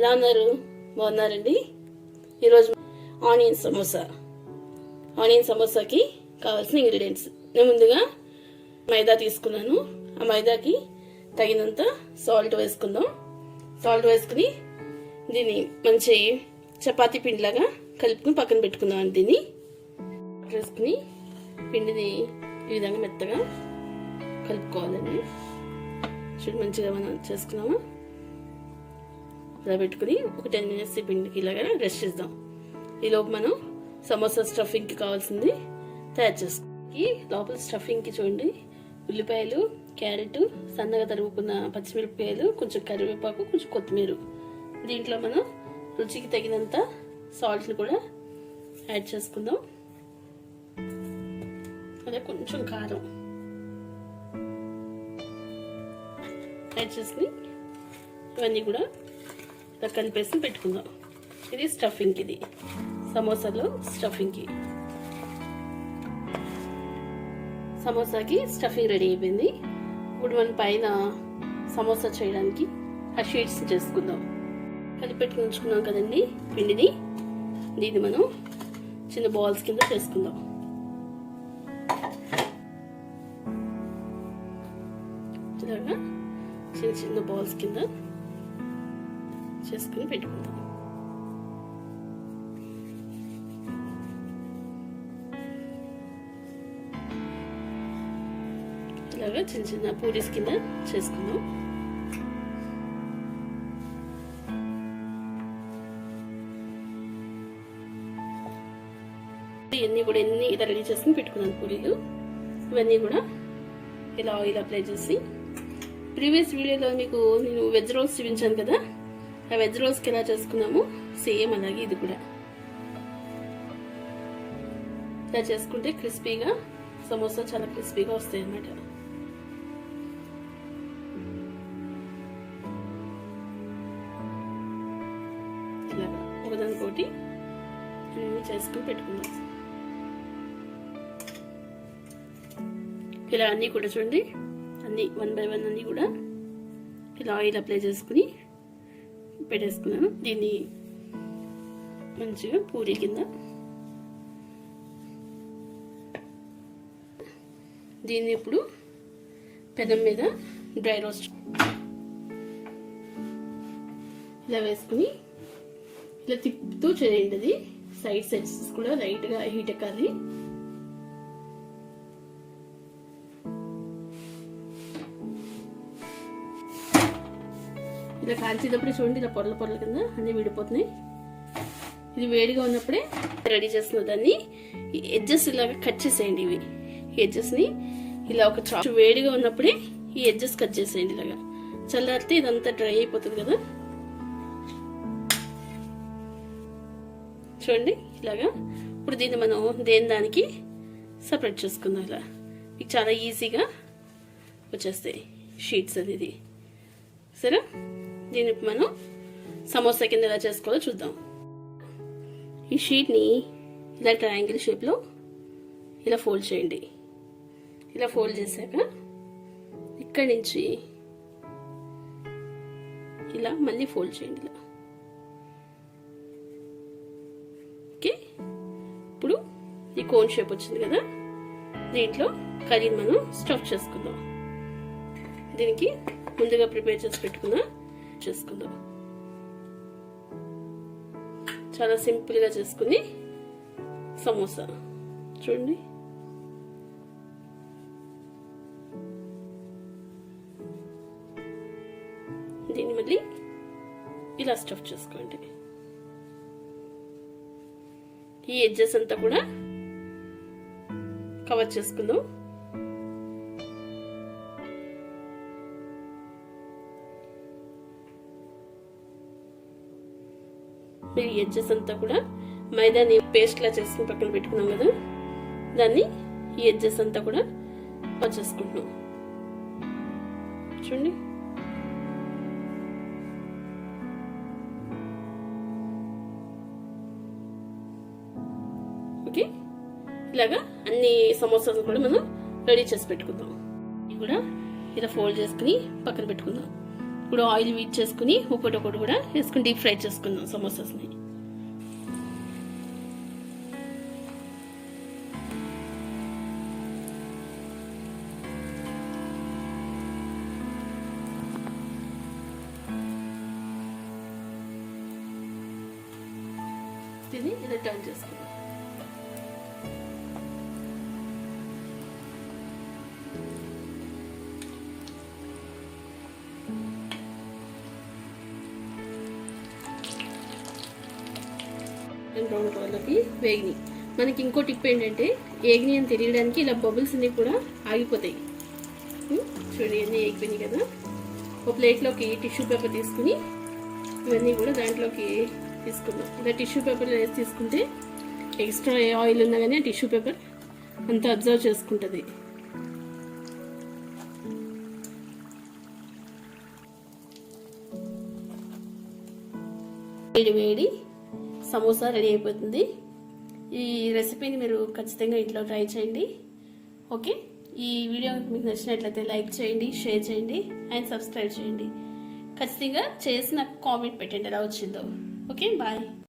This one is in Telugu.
ఎలా ఉన్నారు? బాగున్నారండి? ఈరోజు ఆనియన్ సమోసాకి కావాల్సిన ఇంగ్రీడియంట్స్. నేను ముందుగా మైదా తీసుకున్నాను. ఆ మైదాకి తగినంత సాల్ట్ వేసుకుందాం. సాల్ట్ వేసుకుని దీన్ని మంచి చపాతీ పిండిలాగా కలుపుకుని పక్కన పెట్టుకుందాం. దీన్ని వేసుకుని పిండిని ఈ విధంగా మెత్తగా కలుపుకోవాలండి. చూడు, మంచిగా మనం చేసుకున్నాము. ఇలా పెట్టుకుని ఒక 10 minutes ఈ పిండికి ఇలాగా రెస్ట్ చేద్దాం. ఈలోపు మనం సమోసా స్టఫింగ్కి కావాల్సింది తయారు చేసుకోవాలి. లోపల స్టఫింగ్కి చూడండి, ఉల్లిపాయలు, క్యారెట్, సన్నగా తరుగుకున్న పచ్చిమిరపకాయలు, కొంచెం కరివేపాకు, కొంచెం కొత్తిమీర. దీంట్లో మనం రుచికి తగినంత సాల్ట్ని కూడా యాడ్ చేసుకుందాం. అదే కొంచెం కారం యాడ్ చేసుకుని ఇవన్నీ కూడా ఇలా కలిపేసి పెట్టుకుందాం. ఇది స్టఫింగ్, ఇది సమోసాలో స్టఫింగ్కి. సమోసాకి స్టఫింగ్ రెడీ అయిపోయింది. ఇప్పుడు మనం పైన సమోసా చేయడానికి ఆ షీట్స్ చేసుకుందాం. కలిపి పెట్టుకుని ఉంచుకున్నాం కదండి పిండిని. దీన్ని మనం చిన్న బాల్స్ కింద చేసుకుందాం. ఇలాగా చిన్న చిన్న బాల్స్ కింద చేసుకుని పెట్టుకుందాం. ఇలాగా చిన్న చిన్న పూరీస్ కింద చేసుకుందాం. ఇవన్నీ కూడా ఇలా రెడీ చేసుకుని పెట్టుకున్నాను పూరీలు. ఇవన్నీ కూడా ఇలా ఆయిల్ అప్లై చేసి, ప్రీవియస్ వీడియోలో మీకు నేను వెజ్ రోల్స్ చూపించాను కదా, ఆ వెజ్ రోల్స్కి ఎలా చేసుకున్నాము సేమ్ అలాగే ఇది కూడా ఇలా చేసుకుంటే క్రిస్పీగా సమోసా చాలా క్రిస్పీగా వస్తాయి అన్నమాట. ఇలాగా ఒకదానికోటి అన్ని చేసుకుని పెట్టుకుందాం. ఇలా అన్నీ కూడా చూడండి, అన్నీ 1 by 1 అన్నీ కూడా ఇలా ఆయిల్ అప్లై చేసుకుని పెట్టేసుకున్నాను. దీన్ని మంచిగా పూరీ కింద, దీన్ని ఇప్పుడు పెనం మీద డ్రై రోస్ట్ ఇలా వేసుకుని ఇలా తిప్పుతూ చేయండి. అది సైడ్స్ ఎడ్జెస్ కూడా లైట్గా హీట్ ఎక్కాలి. ఇలా కాల్చేటప్పుడే చూడండి, ఇలా పొరల పొరల కింద అన్నీ విడిపోతున్నాయి. ఇది వేడిగా ఉన్నప్పుడే రెడీ చేస్తున్న దాన్ని ఎడ్జెస్ ఇలాగా కట్ చేసేయండి. ఇవి ఎడ్జెస్ని ఇలా ఒక వేడిగా ఉన్నప్పుడే ఈ ఎడ్జెస్ కట్ చేసేయండి. ఇలాగా చల్లారితే ఇదంతా డ్రై అయిపోతుంది కదా. చూడండి ఇలాగా. ఇప్పుడు దీన్ని మనం దానికి సపరేట్ చేసుకుందాం. ఇలా మీకు చాలా ఈజీగా వచ్చేస్తాయి షీట్స్ అనేది. సరే, దీన్ని మనం సమోసా కింద ఎలా చేసుకోవాలో చూద్దాం. ఈ షీట్ని ఇలా ట్రయాంగిల్ షేప్లో ఇలా ఫోల్డ్ చేయండి. ఇలా ఫోల్డ్ చేశాక ఇక్కడి నుంచి ఇలా మళ్ళీ ఫోల్డ్ చేయండి. ఇలా ఓకే. ఇప్పుడు ఈ కోన్ షేప్ వచ్చింది కదా, దీంట్లో కర్రీని మనం స్టఫ్ చేసుకుందాం. దీనికి ముందుగా ప్రిపేర్ చేసి చేసుకుందాం. చాలా సింపుల్ గా చేసుకుని సమోసా చూడండి. దీన్ని మళ్ళీ ఇలా స్టఫ్ చేసుకోండి. ఈ ఎడ్జెస్ అంతా కూడా కవర్ చేసుకుందాం. మీరు ఎడ్జెస్ అంతా కూడా మైదాని పేస్ట్ లా చేసుకుని పక్కన పెట్టుకున్నాం కదా, దాన్ని ఈ ఎడ్జెస్ అంతా కూడా చేసుకుంటున్నాం. చూడండి, ఓకే. ఇలాగా అన్ని సమోసాలు కూడా మనం రెడీ చేసి పెట్టుకుందాం. ఇవి కూడా ఇలా ఫోల్డ్ చేసుకుని పక్కన పెట్టుకుందాం. ఇప్పుడు ఆయిల్ వీట్ చేసుకుని ఒకటి కూడా వేసుకుని డీప్ ఫ్రై చేసుకుందాం సమోసాస్ని. ఇలా టర్న్ చేసుకుందాం. బ్రౌన్ కలర్లోకి వేగినాయి. మనకి ఇంకో టిప్ ఏంటంటే ఏగినాయి అని తెలియడానికి ఇలా బబుల్స్ అన్ని కూడా ఆగిపోతాయి. చూడండి అన్నీ ఏగిపోయినాయి కదా. ఒక ప్లేట్లోకి టిష్యూ పేపర్ తీసుకుని ఇవన్నీ కూడా దాంట్లోకి తీసుకుందాం. ఇలా టిష్యూ పేపర్ వేసి తీసుకుంటే ఎక్స్ట్రా ఏ ఆయిల్ ఉన్నా కానీ ఆ టిష్యూ పేపర్ అంతా అబ్జర్వ్ చేసుకుంటుంది. వేడి సమోసా రెడీ అయిపోతుంది. ఈ రెసిపీని మీరు ఖచ్చితంగా ఇంట్లో ట్రై చేయండి. ఓకే, ఈ వీడియో మీకు నచ్చినట్లయితే లైక్ చేయండి, షేర్ చేయండి అండ్ సబ్స్క్రైబ్ చేయండి. ఖచ్చితంగా చేసి నాకు కామెంట్ పెట్టండి ఎలా వచ్చిందో. Okay, bye.